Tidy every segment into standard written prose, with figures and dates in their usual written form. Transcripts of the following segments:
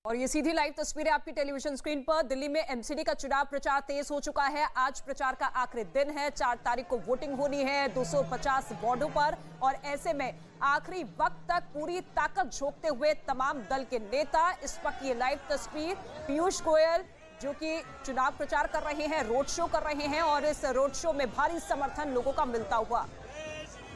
और ये सीधी लाइव तस्वीरें आपकी टेलीविजन स्क्रीन पर। दिल्ली में एमसीडी का चुनाव प्रचार तेज हो चुका है। आज प्रचार का आखिरी दिन है। 4 तारीख को वोटिंग होनी है 250 वार्डों पर और ऐसे में आखिरी वक्त तक पूरी ताकत झोंकते हुए तमाम दल के नेता। इस वक्त ये लाइव तस्वीर पीयूष गोयल जो कि चुनाव प्रचार कर रहे हैं, रोड शो कर रहे हैं और इस रोड शो में भारी समर्थन लोगों का मिलता हुआ।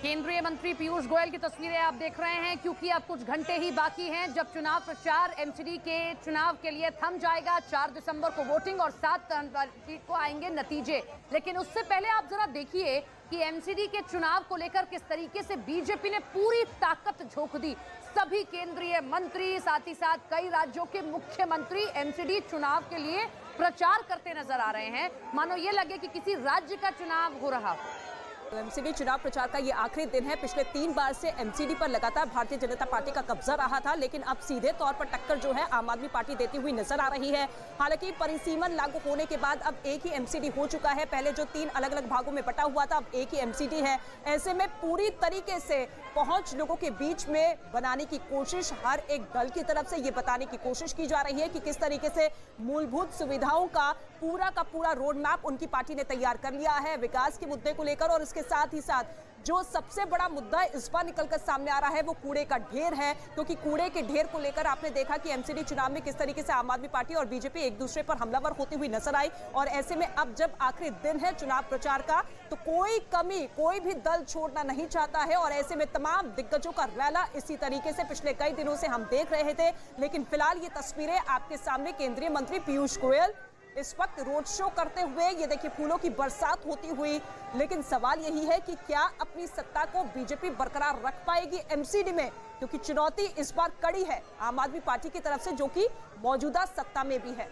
केंद्रीय मंत्री पीयूष गोयल की तस्वीरें आप देख रहे हैं, क्योंकि अब कुछ घंटे ही बाकी हैं जब चुनाव प्रचार एमसीडी के चुनाव के लिए थम जाएगा। 4 दिसंबर को वोटिंग और 7 तारीख को आएंगे नतीजे। लेकिन उससे पहले आप जरा देखिए कि एमसीडी के चुनाव को लेकर किस तरीके से बीजेपी ने पूरी ताकत झोंक दी। सभी केंद्रीय मंत्री, साथ ही साथ कई राज्यों के मुख्यमंत्री एमसीडी चुनाव के लिए प्रचार करते नजर आ रहे हैं, मानो ये लगे कि किसी राज्य का चुनाव हो रहा हो। तो एमसीडी चुनाव प्रचार का ये आखिरी दिन है। पिछले 3 बार से एमसीडी पर लगातार भारतीय जनता पार्टी का कब्जा रहा था, लेकिन अब सीधे तौर पर टक्कर जो है आम आदमी पार्टी देती हुई नजर आ रही है। हालांकि परिसीमन लागू होने के बाद अब एक ही एमसीडी हो चुका है। पहले जो 3 अलग अलग भागों में बटा हुआ था, अब एक ही एमसीडी है। ऐसे में पूरी तरीके से पहुंच लोगों के बीच में बनाने की कोशिश हर एक दल की तरफ से ये बताने की कोशिश की जा रही है कि किस तरीके से मूलभूत सुविधाओं का पूरा रोड मैप उनकी पार्टी ने तैयार कर लिया है विकास के मुद्दे को लेकर। और इसके साथ ही साथ जो सबसे बड़ा मुद्दा इस बार निकलकर सामने आ रहा है वो कूड़े का ढेर है, क्योंकि कूड़े के ढेर को लेकर आपने देखा कि एमसीडी चुनाव में किस तरीके से आम आदमी पार्टी और बीजेपी एक दूसरे पर हमलावर होती हुई नजर आई। और ऐसे में अब जब आखिरी दिन है चुनाव प्रचार का, तो कोई कमी कोई भी दल छोड़ना नहीं चाहता है। और ऐसे में तमाम दिग्गजों का रैला इसी तरीके से पिछले कई दिनों से हम देख रहे थे। लेकिन फिलहाल ये तस्वीरें आपके सामने केंद्रीय मंत्री पीयूष गोयल इस वक्त रोड शो करते हुए, ये देखिए फूलों की बरसात होती हुई। लेकिन सवाल यही है कि क्या अपनी सत्ता को बीजेपी बरकरार रख पाएगी एमसीडी में, क्योंकि चुनौती इस बार कड़ी है आम आदमी पार्टी की तरफ से जो कि मौजूदा सत्ता में भी है।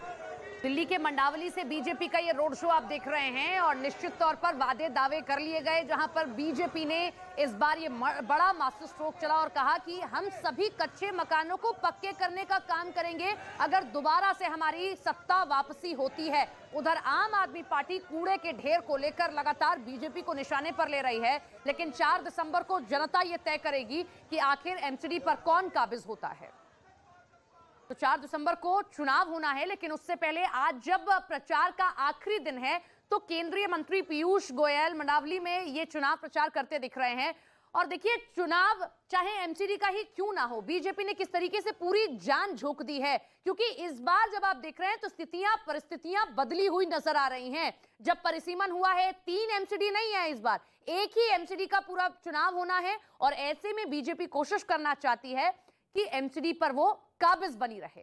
दिल्ली के मंडावली से बीजेपी का ये रोड शो आप देख रहे हैं और निश्चित तौर पर वादे दावे कर लिए गए, जहां पर बीजेपी ने इस बार ये बड़ा मास्टर स्ट्रोक चला और कहा कि हम सभी कच्चे मकानों को पक्के करने का काम करेंगे अगर दोबारा से हमारी सत्ता वापसी होती है। उधर आम आदमी पार्टी कूड़े के ढेर को लेकर लगातार बीजेपी को निशाने पर ले रही है, लेकिन 4 दिसंबर को जनता ये तय करेगी कि आखिर एमसीडी पर कौन काबिज होता है। तो 4 दिसंबर को चुनाव होना है, लेकिन उससे पहले आज जब प्रचार का आखिरी दिन है तो केंद्रीय मंत्री पीयूष गोयल मंडावली में ये चुनाव प्रचार करते दिख रहे हैं। और देखिए, चुनाव चाहे एमसीडी का ही क्यों ना हो, बीजेपी ने किस तरीके से पूरी जान झोंक दी है, क्योंकि इस बार जब आप देख रहे हैं तो परिस्थितियां बदली हुई नजर आ रही हैं। जब परिसीमन हुआ है 3 एमसीडी नहीं है, इस बार एक ही एमसीडी का पूरा चुनाव होना है। और ऐसे में बीजेपी कोशिश करना चाहती है कि एमसीडी पर वो काबिज बनी रहे।